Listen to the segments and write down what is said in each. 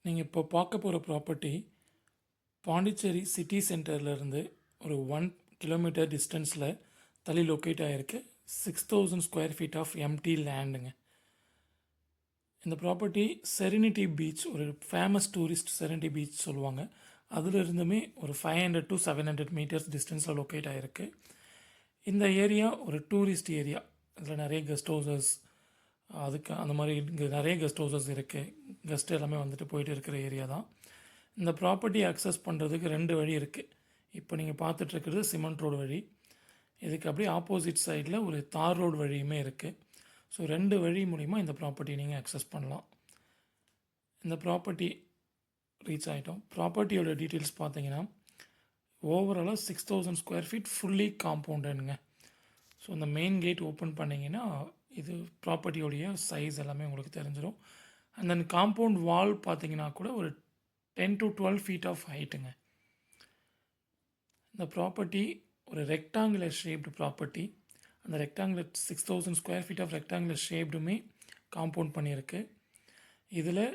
நீங்கள் இப்போ பார்க்க போகிற ப்ராப்பர்ட்டி பாண்டிச்சேரி சிட்டி சென்டர்லேருந்து ஒரு 1 கிலோமீட்டர் டிஸ்டன்ஸில் தள்ளி லொக்கேட் ஆகிருக்கு. 6000 ஸ்கொயர் ஃபீட் ஆஃப் எம்டி லேண்டுங்க. இந்த ப்ராப்பர்ட்டி செரினிட்டி பீச், ஒரு ஃபேமஸ் டூரிஸ்ட் செரினிட்டி பீச் சொல்லுவாங்க. அதிலிருந்துமே ஒரு 500 to 700 மீட்டர்ஸ் டிஸ்டன்ஸில் லொக்கேட் ஆகிருக்கு. இந்த ஏரியா ஒரு டூரிஸ்ட் ஏரியா. இதில் நிறைய கெஸ்ட் ஹவுசஸ், அதுக்கு அந்த மாதிரி இங்கே நிறைய கெஸ்ட் ஹவுசஸ் இருக்குது. கெஸ்ட் எல்லாமே வந்துட்டு போயிட்டு இருக்கிற ஏரியா தான். இந்த ப்ராப்பர்ட்டி அக்சஸ் பண்ணுறதுக்கு 2 வழி இருக்குது. இப்போ நீங்கள் பார்த்துட்ருக்கிறது சிமெண்ட் ரோடு வழி. இதுக்கு அப்படியே ஆப்போசிட் சைடில் ஒரு தார் ரோடு வழியுமே இருக்குது. ஸோ 2 வழி மூலிமா இந்த ப்ராப்பர்ட்டி நீங்கள் அக்சஸ் பண்ணலாம். இந்த ப்ராப்பர்ட்டி ரீச் ஆகிட்டோம். ப்ராப்பர்ட்டியோட டீட்டெயில்ஸ் பார்த்தீங்கன்னா ஓவராலாக 6000 ஸ்கொயர் ஃபீட் ஃபுல்லி காம்பவுண்டுங்க. ஸோ இந்த மெயின் கேட் ஓப்பன் பண்ணிங்கன்னா இது ப்ராப்பர்ட்டியோடைய சைஸ் எல்லாமே உங்களுக்கு தெரிஞ்சிடும். அண்ட் தென் காம்பவுண்ட் வால் பார்த்தீங்கன்னா கூட ஒரு 10 to 12 ஃபீட் ஆஃப் ஹைட்டுங்க. இந்த ப்ராப்பர்ட்டி ஒரு ரெக்டாங்குலர் ஷேப்டு ப்ராப்பர்ட்டி. அந்த rectangular 6000 square feet of rectangular ஷேப்டுமே காம்பவுண்ட் பண்ணியிருக்கு. இதில்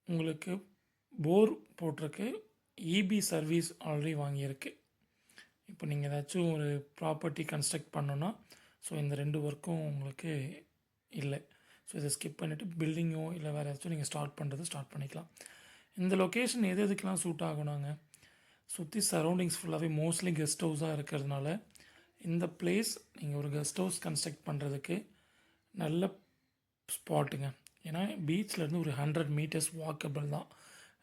உங்களுக்கு போர் போட்டிருக்கு. இபி சர்வீஸ் ஆல்ரெடி வாங்கியிருக்கு. இப்போ நீங்கள் ஏதாச்சும் ஒரு ப்ராப்பர்ட்டி கன்ஸ்ட்ரக்ட் பண்ணோன்னா ஸோ இந்த 2 ஒர்க்கும் உங்களுக்கு இல்லை. ஸோ இதை ஸ்கிப் பண்ணிவிட்டு பில்டிங்கோ இல்லை வேறு ஏதாச்சும் நீங்கள் ஸ்டார்ட் பண்ணிக்கலாம். இந்த லொக்கேஷன் எது எதுக்கெலாம் சூட் ஆகணுங்க, சுற்றி சரௌண்டிங்ஸ் ஃபுல்லாகவே மோஸ்ட்லி கெஸ்ட் ஹவுஸாக இருக்கிறதுனால இந்த பிளேஸ் நீங்கள் ஒரு கெஸ்ட் ஹவுஸ் கன்ஸ்ட்ரக்ட் பண்ணுறதுக்கு நல்ல ஸ்பாட்டுங்க. ஏன்னா பீச்லேருந்து ஒரு 100 மீட்டர்ஸ் வாக்கபிள் தான்.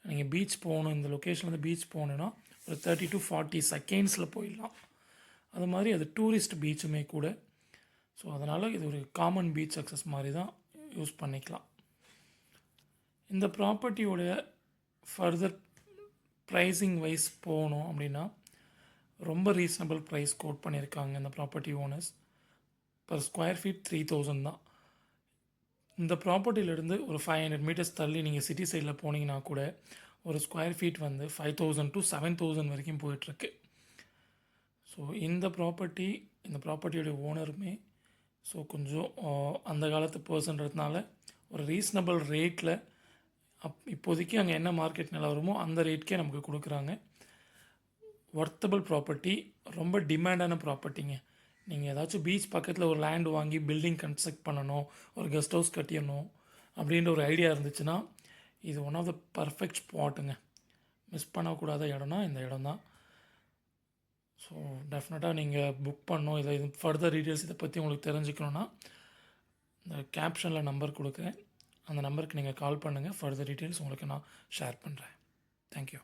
நீங்கள் பீச் போகணும், இந்த லொக்கேஷன்லேருந்து பீச் போகணுன்னா ஒரு 30 to 40 செகண்ட்ஸில் போயிடலாம். அது மாதிரி அது டூரிஸ்ட் பீச்சுமே கூட. ஸோ அதனால் இது ஒரு காமன் பீச் அக்சஸ் மாதிரி தான் யூஸ் பண்ணிக்கலாம். இந்த ப்ராப்பர்ட்டியோடைய ஃபர்தர் ப்ரைஸிங் வைஸ் போகணும் அப்படின்னா ரொம்ப ரீசனபிள் ப்ரைஸ் கோட் பண்ணியிருக்காங்க இந்த property owners. Per square feet 3000 தான். இந்த ப்ராப்பர்ட்டியிலேருந்து ஒரு 500 மீட்டர்ஸ் தள்ளி நீங்கள் சிட்டி சைடில் போனீங்கன்னா கூட ஒரு ஸ்கொயர் ஃபீட் வந்து 5000 to 7000 வரைக்கும் போயிட்டுருக்கு. ஸோ இந்த ப்ராப்பர்ட்டியோடைய ஓனருமே ஸோ கொஞ்சம் அந்த காலத்து பர்சன்றதுனால ஒரு ரீசனபிள் ரேட்டில் இப்போதைக்கு அங்கே என்ன மார்க்கெட் நிலவரமோ அந்த ரேட்கே நமக்கு கொடுக்குறாங்க. ஒர்த்தபிள் ப்ராப்பர்ட்டி, ரொம்ப டிமாண்டான ப்ராப்பர்ட்டிங்க. நீங்கள் ஏதாச்சும் பீச் பக்கத்தில் ஒரு லேண்ட் வாங்கி பில்டிங் கன்ஸ்ட்ரக்ட் பண்ணணும், ஒரு கெஸ்ட் ஹவுஸ் கட்டிடணும் அப்படின்ற ஒரு ஐடியா இருந்துச்சுன்னா இது ஒன் ஆஃப் த பர்ஃபெக்ட் ஸ்பாட்டுங்க. மிஸ் பண்ணக்கூடாத இடம்னா இந்த இடம் தான். ஸோ டெஃபினட்டாக நீங்கள் புக் பண்ணணும். இது ஃபர்தர் டீட்டெயில்ஸ் இதை பற்றி உங்களுக்கு தெரிஞ்சுக்கணுன்னா இந்த கேப்ஷனில் நம்பர் கொடுக்குறேன். அந்த நம்பருக்கு நீங்கள் கால் பண்ணுங்கள். ஃபர்தர் டீட்டெயில்ஸ் உங்களுக்கு நான் ஷேர் பண்ணுறேன். தேங்க்யூ.